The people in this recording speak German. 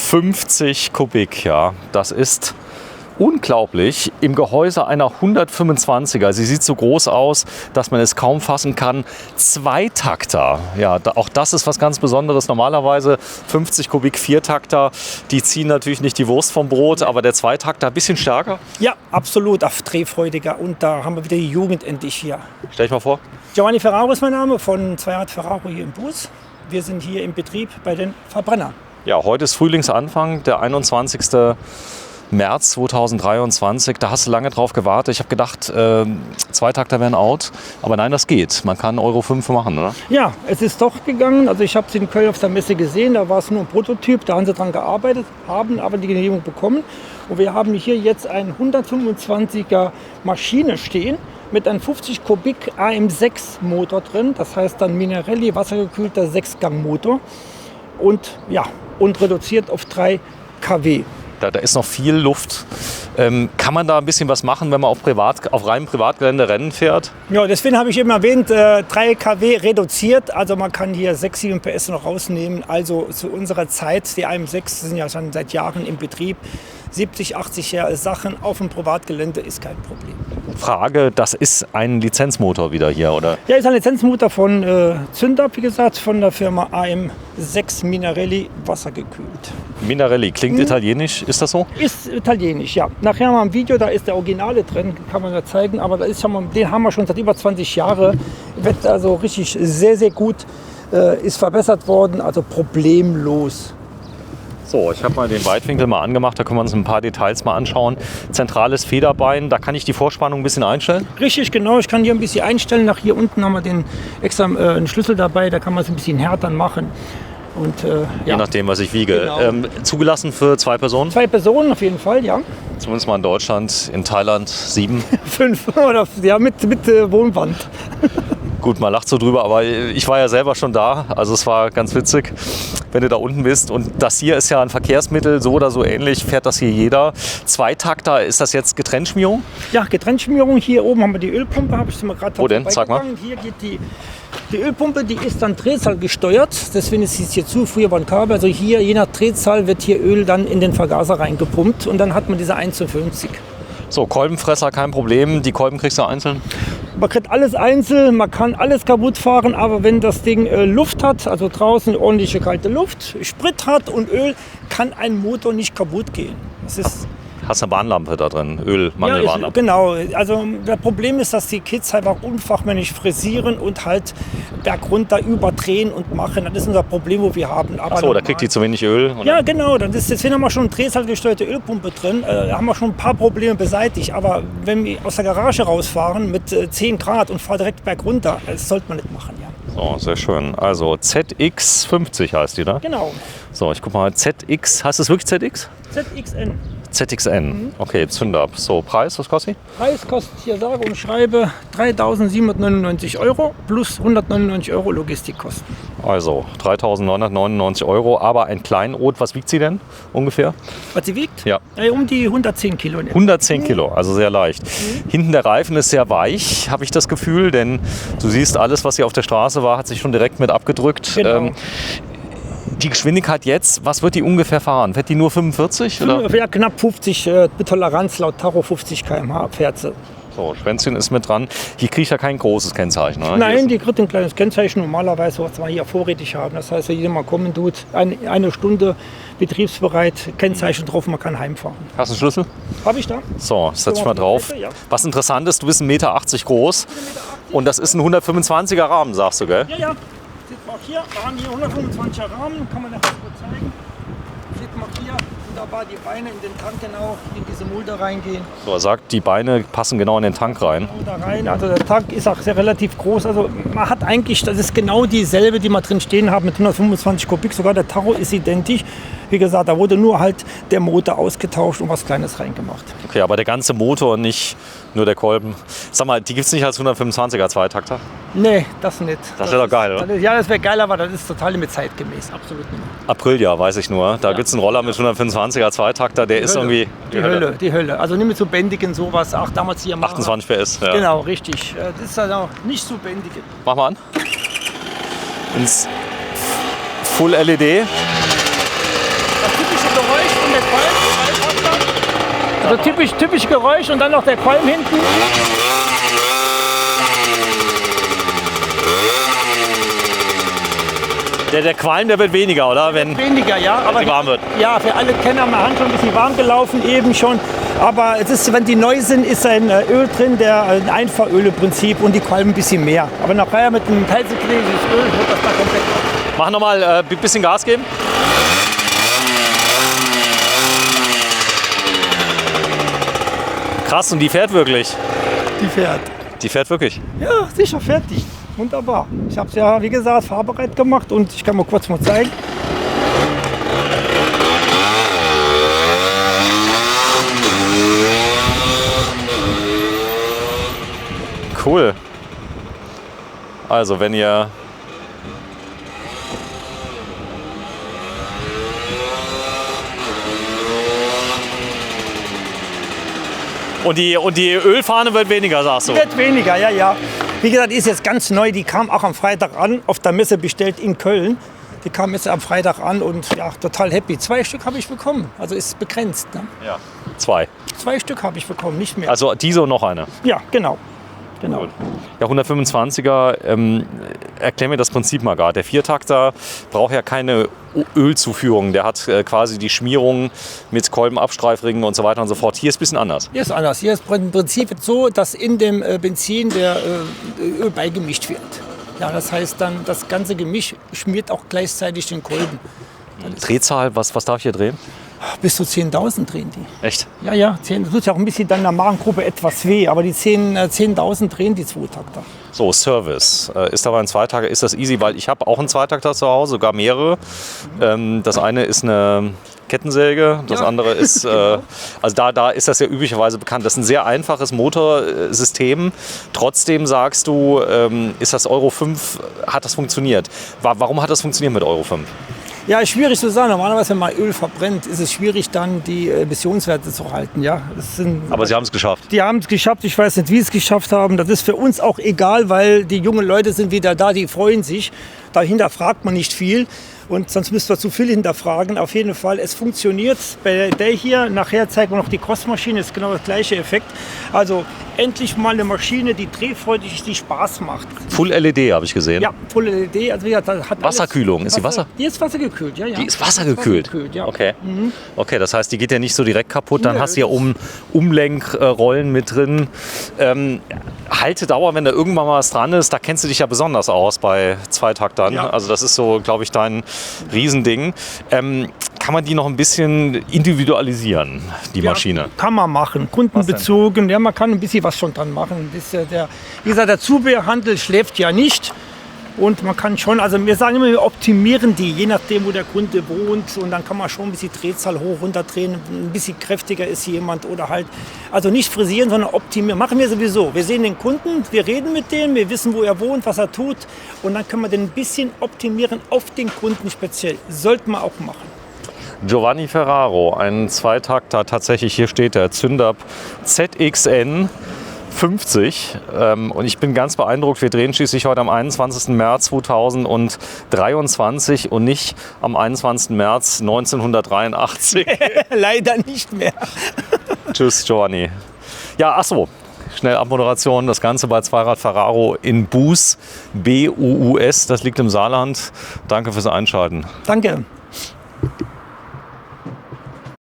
50 Kubik, ja, das ist unglaublich. Im Gehäuse einer 125er. Sie sieht so groß aus, dass man es kaum fassen kann. Zweitakter, ja, auch das ist was ganz Besonderes. Normalerweise 50 Kubik Viertakter, die ziehen natürlich nicht die Wurst vom Brot, aber der Zweitakter ein bisschen stärker. Ja, absolut, auf drehfreudiger. Und da haben wir wieder die Jugend endlich hier. Stell dich mal vor. Giovanni Ferraro ist mein Name, von Zweirad Ferraro hier im Bus. Wir sind hier im Betrieb bei den Verbrennern. Ja, heute ist Frühlingsanfang, der 21. März 2023, da hast du lange drauf gewartet. Ich habe gedacht, Zweitakter wären out, aber nein, das geht. Man kann Euro 5 machen, oder? Ja, es ist doch gegangen. Also ich habe sie in Köln auf der Messe gesehen, da war es nur ein Prototyp, da haben sie dran gearbeitet, haben aber die Genehmigung bekommen. Und wir haben hier jetzt einen 125er Maschine stehen mit einem 50 Kubik AM6 Motor drin. Das heißt dann Minarelli, wassergekühlter 6-Gang-Motor und reduziert auf 3 kW. Da ist noch viel Luft. Kann man da ein bisschen was machen, wenn man auf reinem Privatgelände Rennen fährt? Ja, deswegen habe ich eben erwähnt, 3 kW reduziert. Also man kann hier 6, 7 PS noch rausnehmen. Also zu unserer Zeit, die AM6 sind ja schon seit Jahren im Betrieb. 70, 80 Jahre Sachen auf dem Privatgelände ist kein Problem. Frage, das ist ein Lizenzmotor wieder hier, oder? Ja, ist ein Lizenzmotor von Zündab, wie gesagt, von der Firma AM6 Minarelli, wassergekühlt. Minarelli, klingt italienisch, ist das so? Ist italienisch, ja. Nachher haben wir ein Video, da ist der Originale drin, kann man ja zeigen, aber da ist schon mal, den haben wir schon seit über 20 Jahren. Wird also richtig sehr, sehr gut, ist verbessert worden, also problemlos. So, ich habe mal den Weitwinkel mal angemacht, da können wir uns ein paar Details mal anschauen. Zentrales Federbein, da kann ich die Vorspannung ein bisschen einstellen? Richtig, genau. Ich kann hier ein bisschen einstellen. Nach hier unten haben wir den extra einen Schlüssel dabei, da kann man es ein bisschen härter machen. Und, Je nachdem, was ich wiege. Genau. Zugelassen für 2 Personen? 2 Personen auf jeden Fall, ja. Zumindest mal in Deutschland, in Thailand 7. 5 oder ja, mit Wohnwand. Gut, man lacht so drüber, aber ich war ja selber schon da, also es war ganz witzig, wenn du da unten bist. Und das hier ist ja ein Verkehrsmittel, so oder so ähnlich, fährt das hier jeder. Zweitakter, ist das jetzt Getrenntschmierung? Ja, Getrenntschmierung. Hier oben haben wir die Ölpumpe, habe ich sie mal gerade Wo denn? Zeig mal. Hier geht die Ölpumpe, die ist dann Drehzahl gesteuert, deswegen ist es hier zu, früher war ein Kabel. Also hier, je nach Drehzahl, wird hier Öl dann in den Vergaser reingepumpt und dann hat man diese 1:50. So, Kolbenfresser, kein Problem, die Kolben kriegst du einzeln? Man kriegt alles einzeln, man kann alles kaputt fahren, aber wenn das Ding Luft hat, also draußen ordentliche kalte Luft, Sprit hat und Öl, kann ein Motor nicht kaputt gehen. Das ist Hast eine Warnlampe da drin, Ölmangelwarnlampe. Ja, genau. Also das Problem ist, dass die Kids einfach unfachmännisch frisieren und halt bergunter überdrehen und machen. Das ist unser Problem, wo wir haben. Ach so, da kriegt die zu wenig Öl? Oder? Ja, genau. Deswegen haben wir schon eine drehzahlgesteuerte Ölpumpe drin. Da haben wir schon ein paar Probleme beseitigt. Aber wenn wir aus der Garage rausfahren mit 10 Grad und fahren direkt bergunter, das sollte man nicht machen, ja. So, sehr schön. Also ZX50 heißt die, ne? Genau. So, ich guck mal, ZX, heißt es wirklich ZX? ZXN. ZXN, okay, Zündab. So, Preis, was kostet die? Preis kostet hier sage und schreibe 3.799 € plus 199 € Logistikkosten. Also 3.999 €, aber ein Kleinod, was wiegt sie denn ungefähr? Was sie wiegt? Ja. Um die 110 Kilo. 110 Kilo, also sehr leicht. Hinten der Reifen ist sehr weich, habe ich das Gefühl, denn du siehst, alles, was hier auf der Straße war, hat sich schon direkt mit abgedrückt. Genau. Die Geschwindigkeit jetzt, was wird die ungefähr fahren? Wird die nur 45? Oder? Ja, knapp 50, Toleranz laut Tacho 50 km/h fährt sie. So, Schwänzchen ist mit dran. Hier kriege ich ja kein großes Kennzeichen. Oder? Nein, die kriegt ein kleines Kennzeichen normalerweise, was wir hier vorrätig haben. Das heißt, wenn jeder mal kommen tut, eine Stunde betriebsbereit, Kennzeichen drauf, man kann heimfahren. Hast du einen Schlüssel? Habe ich da. So, setz ich mal drauf. Ja. Was interessant ist, du bist 1,80 Meter groß und das ist ein 125er Rahmen, sagst du, gell? Ja, ja. Sieht man auch hier, wir haben hier 125er Rahmen, kann man das kurz zeigen. Sieht man hier, wunderbar die Beine in den Tank genau, in diese Mulde reingehen. So, er sagt, die Beine passen genau in den Tank rein. Da rein. Also der Tank ist auch sehr relativ groß. Also man hat eigentlich, das ist genau dieselbe, die wir drin stehen haben mit 125 Kubik. Sogar der Tacho ist identisch. Wie gesagt, da wurde nur halt der Motor ausgetauscht und was Kleines reingemacht. Okay, aber der ganze Motor und nicht nur der Kolben. Sag mal, die gibt es nicht als 125er Zweitakter? Nee, das nicht. Das wäre doch geil, oder? Ja, das wäre geil, aber das ist total mit zeitgemäß. Absolut nicht. Aprilia, weiß ich nur. Da gibt es einen Roller mit 125er Zweitakter, der ist irgendwie... Die Hölle. Also nicht mit so bändigen sowas. Ach, damals hier mal. 28 PS, ja. Genau, richtig. Das ist also nicht so bändigen. Mach mal an. Ins Full LED. Das typische Also typisch Geräusch und dann noch der Qualm hinten. Der Qualm, der wird weniger, oder? Wenn Weniger, ja. Aber die warm wird. Ja, für alle Kenner, meine Hand schon ein bisschen warm gelaufen eben schon. Aber es ist, wenn die neu sind, ist ein Öl drin, ein Einfahröl im Prinzip und die Qualm ein bisschen mehr. Aber nachher mit einem kaltgelesenes Öl wird das da komplett auf. Mach nochmal ein bisschen Gas geben. Krass, und die fährt wirklich. Die fährt. Die fährt wirklich. Ja, sicher, fertig. Wunderbar. Ich habe es ja, wie gesagt, fahrbereit gemacht und ich kann mal kurz mal zeigen. Cool. Also wenn ihr und die Ölfahne wird weniger, sagst du? Wird weniger, ja, ja. Wie gesagt, die ist jetzt ganz neu. Die kam auch am Freitag an, auf der Messe bestellt in Köln. Die kam jetzt am Freitag an und ja, total happy. 2 Stück habe ich bekommen. Also ist begrenzt. Ne? Ja. 2. 2 Stück habe ich bekommen, nicht mehr. Also diese und noch eine. Ja, genau. Genau. Ja, 125er, erklär mir das Prinzip mal gerade. Der Viertakter braucht ja keine Ölzuführung. Der hat quasi die Schmierung mit Kolbenabstreifringen und so weiter und so fort. Hier ist ein bisschen anders. Hier ist anders. Hier ist im Prinzip so, dass in dem Benzin der Öl beigemischt wird. Ja, das heißt dann, das ganze Gemisch schmiert auch gleichzeitig den Kolben. Drehzahl, was darf ich hier drehen? Bis zu 10.000 drehen die. Echt? Ja, ja. 10, das tut ja auch ein bisschen dann der Magengruppe etwas weh, aber die 10.000 drehen die Zweitakter. So, Service. Ist aber ein Zweitakter, ist das easy, weil ich habe auch einen Zweitakter zu Hause, sogar mehrere. Das eine ist eine Kettensäge, das andere ist, Genau. also da ist das ja üblicherweise bekannt. Das ist ein sehr einfaches Motorsystem. Trotzdem sagst du, ist das Euro 5, hat das funktioniert? Warum hat das funktioniert mit Euro 5? Ja, ist schwierig zu sagen. Normalerweise, wenn man Öl verbrennt, ist es schwierig, dann die Emissionswerte zu halten. Ja, aber Sie haben es geschafft. Die haben es geschafft. Ich weiß nicht, wie sie es geschafft haben. Das ist für uns auch egal, weil die jungen Leute sind wieder da, die freuen sich. Dahinter fragt man nicht viel. Und sonst müsst ihr zu viel hinterfragen. Auf jeden Fall, es funktioniert. Bei der hier, nachher zeigen wir noch die Crossmaschine, ist genau der gleiche Effekt. Also endlich mal eine Maschine, die drehfreudig ist, die Spaß macht. Full LED habe ich gesehen. Ja, Full LED. Also ja, das hat Wasserkühlung, ist die Wasser? Die ist wassergekühlt, ja, ja. Die ist wassergekühlt? Ja. Okay. Okay, das heißt, die geht ja nicht so direkt kaputt. Dann Nö, hast du ja Umlenkrollen mit drin. Haltedauer, wenn da irgendwann mal was dran ist, da kennst du dich ja besonders aus bei Zweitaktern. Ja. Also das ist so, glaube ich, dein Riesending. Kann man die noch ein bisschen individualisieren, die Maschine? Kann man machen, kundenbezogen. Ja, man kann ein bisschen was schon dran machen. Das ist ja wie gesagt, der Zubehörhandel schläft ja nicht. Und man kann schon, also wir sagen immer, wir optimieren die, je nachdem, wo der Kunde wohnt. Und dann kann man schon ein bisschen Drehzahl hoch, runter drehen, ein bisschen kräftiger ist jemand oder halt, also nicht frisieren, sondern optimieren. Machen wir sowieso. Wir sehen den Kunden, wir reden mit dem, wir wissen, wo er wohnt, was er tut. Und dann können wir den ein bisschen optimieren auf den Kunden speziell. Sollte man auch machen. Giovanni Ferraro, ein Zweitakter, tatsächlich, hier steht der Zündapp ZXN 50 und ich bin ganz beeindruckt. Wir drehen schließlich heute am 21. März 2023 und nicht am 21. März 1983. Leider nicht mehr. Tschüss, Giovanni. Ja, ach so. Schnell Abmoderation, das Ganze bei Zweirad Ferraro in Buus, B-U-U-S, das liegt im Saarland. Danke fürs Einschalten. Danke.